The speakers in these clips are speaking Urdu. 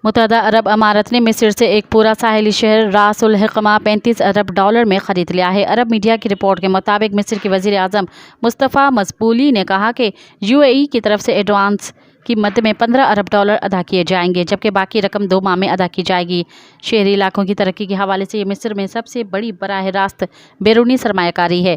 متحدہ عرب امارات نے مصر سے ایک پورا ساحلی شہر راس الحکمہ $35 ارب میں خرید لیا ہے۔ عرب میڈیا کی رپورٹ کے مطابق مصر کے وزیر اعظم مصطفی مدبولی نے کہا کہ UAE کی طرف سے ایڈوانس قیمت میں $15 ارب ادا کیے جائیں گے، جبکہ باقی رقم 2 ماہ میں ادا کی جائے گی۔ شہری علاقوں کی ترقی کے حوالے سے یہ مصر میں سب سے بڑی براہ راست بیرونی سرمایہ کاری ہے۔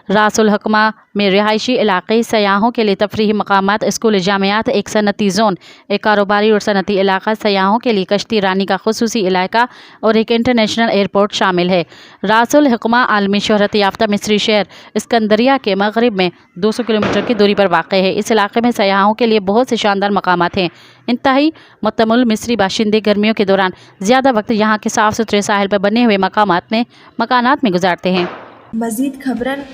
راس الحکمہ میں رہائشی علاقے، سیاحوں کے لیے تفریحی مقامات، اسکول، جامعات، ایک صنعتی زون، ایک کاروباری اور صنعتی علاقہ، سیاحوں کے لیے کشتی رانی کا خصوصی علاقہ اور ایک انٹرنیشنل ایئرپورٹ شامل ہے۔ راس الحکمہ عالمی شہرت یافتہ مصری شہر اسکندریہ کے مغرب میں 200 کلومیٹر کی دوری پر واقع ہے۔ اس علاقے میں سیاحوں کے لیے بہت سے شاندار مقامات ہیں۔ انتہائی متمول مصری باشندے گرمیوں کے دوران زیادہ وقت یہاں کے صاف ستھرے ساحل پر بنے ہوئے مکانات میں گزارتے ہیں۔ مزید خبرن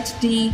HD।